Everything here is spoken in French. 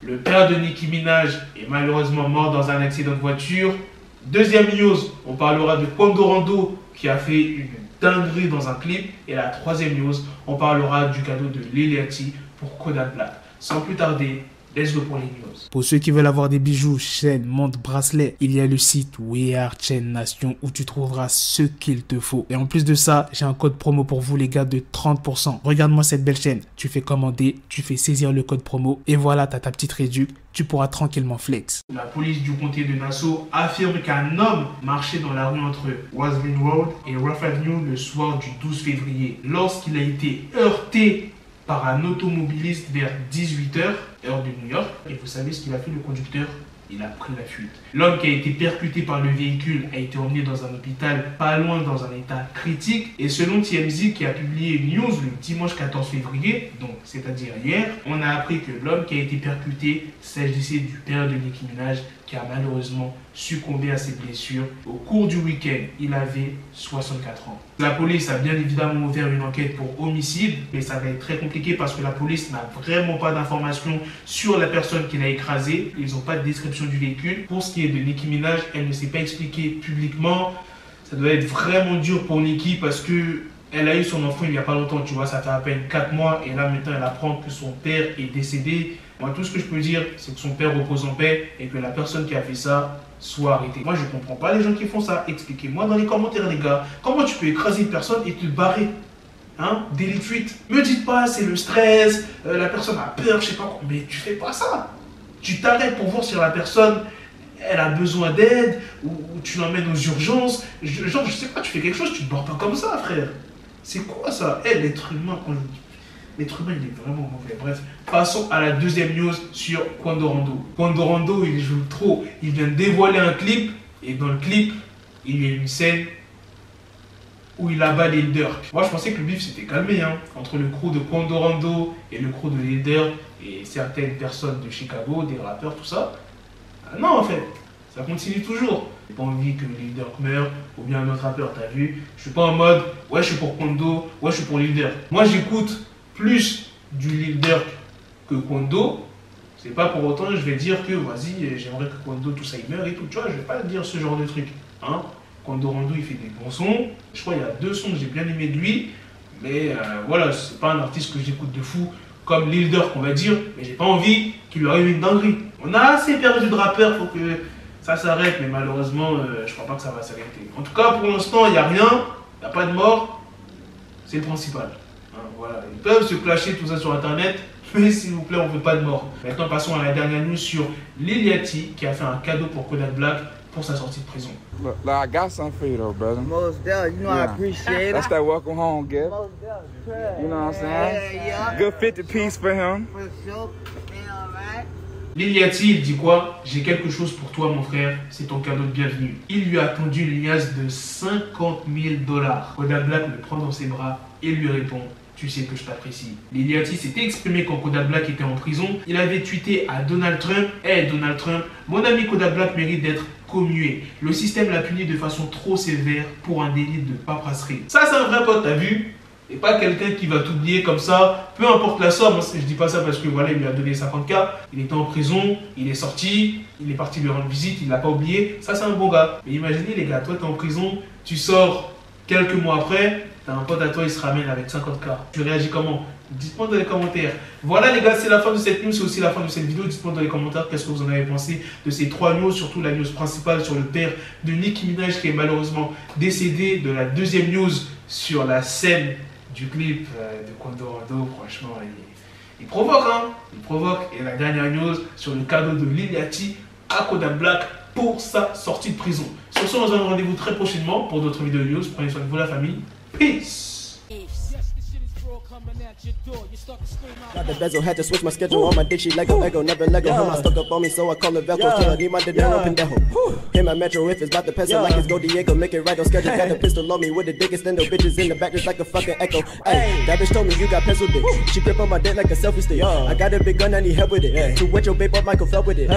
Le père de Nicki Minaj est malheureusement mort dans un accident de voiture. Deuxième news, on parlera de Quando Rondo qui a fait une dinguerie dans un clip. Et la troisième news, on parlera du cadeau de Lil Yachty pour Kodak Black. Sans plus tarder, let's go pour les news. Pour ceux qui veulent avoir des bijoux, chaînes, montres, bracelets, il y a le site We Are Chain Nation où tu trouveras ce qu'il te faut. Et en plus de ça, j'ai un code promo pour vous les gars de 30%. Regarde-moi cette belle chaîne. Tu fais commander, tu fais saisir le code promo et voilà, tu as ta petite réduction. Tu pourras tranquillement flex. La police du comté de Nassau affirme qu'un homme marchait dans la rue entre Waslin Road et Rough Avenue le soir du 12 février lorsqu'il a été heurté par un automobiliste vers 18 h, heure de New York. Et vous savez ce qu'il a fait, le conducteur? Il a pris la fuite. L'homme qui a été percuté par le véhicule a été emmené dans un hôpital pas loin dans un état critique. Et selon TMZ qui a publié une news le dimanche 14 février, donc c'est-à-dire hier, on a appris que l'homme qui a été percuté s'agissait du père de Nicki Minaj qui a malheureusement succombé à ses blessures au cours du week-end. Il avait 64 ans. La police a bien évidemment ouvert une enquête pour homicide, mais ça va être très compliqué parce que la police n'a vraiment pas d'informations sur la personne qui l'a écrasé. Ils n'ont pas de description du véhicule. Pour ce qui est de Nicki Minaj, elle ne s'est pas expliquée publiquement. Ça doit être vraiment dur pour Nicki parce que elle a eu son enfant il n'y a pas longtemps, tu vois, ça fait à peine 4 mois et là maintenant elle apprend que son père est décédé. Moi tout ce que je peux dire c'est que son père repose en paix et que la personne qui a fait ça soit arrêtée. Moi je comprends pas les gens qui font ça. Expliquez-moi dans les commentaires les gars, comment tu peux écraser une personne et te barrer? Hein? Délit de fuite. Me dites pas c'est le stress, la personne a peur, je sais pas quoi, mais tu fais pas ça. Tu t'arrêtes pour voir si la personne elle a besoin d'aide ou tu l'emmènes aux urgences. Genre je sais pas, tu fais quelque chose, tu te barres pas comme ça frère. C'est quoi ça? L'être humain, quand je dis l'être humain, il est vraiment mauvais. Bref, passons à la deuxième news sur Quando Rondo. Quando Rondo, il joue trop. Il vient de dévoiler un clip et dans le clip, il y a une scène où il abat Lil Durk. Moi, je pensais que le bif s'était calmé hein, entre le crew de Quando Rondo et le crew de Lil Durk et certaines personnes de Chicago, des rappeurs, tout ça. Ah non, en fait, ça continue toujours. J'ai pas envie que Lil Durk meure ou bien un autre rappeur, t'as vu? Je suis pas en mode ouais je suis pour Quando, ouais je suis pour Lil Durk. Moi j'écoute plus du Lil Durk que Quando. C'est pas pour autant je vais dire que vas-y j'aimerais que Quando tout ça il meurt et tout. Tu vois, je vais pas dire ce genre de truc. Hein? Quando Rondo il fait des bons sons. Je crois qu'il y a 2 sons que j'ai bien aimé de lui. Mais voilà, c'est pas un artiste que j'écoute de fou comme Lil Durk on va dire. Mais j'ai pas envie qu'il lui arrive une dinguerie. On a assez perdu de rappeurs, faut que ça s'arrête, mais malheureusement, je crois pas que ça va s'arrêter. En tout cas, pour l'instant, il n'y a rien, il n'y a pas de mort, c'est le principal. Hein, voilà. Ils peuvent se clasher tout ça sur internet, mais s'il vous plaît, on ne veut pas de mort. Maintenant, passons à la dernière news sur Lil Yachty qui a fait un cadeau pour Kodak Black pour sa sortie de prison. Look, I got something for you though, brother. Most definitely, you know I appreciate it. That's that welcome home gift. Most definitely. You know what I'm saying? Yeah. Good 50 piece for him. For sure. Alright. Lil Yachty, il dit quoi? J'ai quelque chose pour toi mon frère, c'est ton cadeau de bienvenue. Il lui a tendu une liasse de 50 000 $. Kodak Black le prend dans ses bras et lui répond: tu sais que je t'apprécie. Lil Yachty s'était exprimé quand Kodak Black était en prison. Il avait tweeté à Donald Trump: hey Donald Trump, mon ami Kodak Black mérite d'être commué. Le système l'a puni de façon trop sévère pour un délit de paperasserie. Ça c'est un vrai pote, t'as vu? Et pas quelqu'un qui va t'oublier comme ça, peu importe la somme. Je dis pas ça parce que voilà, il lui a donné 50K, il était en prison, il est sorti, il est parti lui rendre visite, il l'a pas oublié. Ça c'est un bon gars. Mais imaginez les gars, toi t'es en prison, tu sors quelques mois après, t'as un pote à toi, il se ramène avec 50K. Tu réagis comment? Dites-moi dans les commentaires. Voilà les gars, c'est la fin de cette news, c'est aussi la fin de cette vidéo. Dites-moi dans les commentaires qu'est-ce que vous en avez pensé de ces 3 news, surtout la news principale sur le père de Nicki Minaj qui est malheureusement décédé, de la deuxième news sur la scène du clip de Quando Rondo. Franchement, il provoque, hein. Il provoque. Et la dernière news sur le cadeau de Lil Yachty à Kodak Black pour sa sortie de prison. Sur ce, on se donne rendez-vous très prochainement pour d'autres vidéos news. Prenez soin de vous la famille. Peace. Got the bezel, had to switch my schedule on my dick, she Lego, never Lego. Her stuck up on me, so I call it Velcro. Till I need my dinero pendejo. Hit my metro if it's about to pencil like it's Go Diego. Make it right on schedule. Got the pistol on me with the dick extender. Bitches in the back just like a fucking echo. Ay, that bitch told me you got pencil dick. She grip on my dick like a selfie stick. I got a big gun, I need help with it. To wet your babe up, Michael fell with it.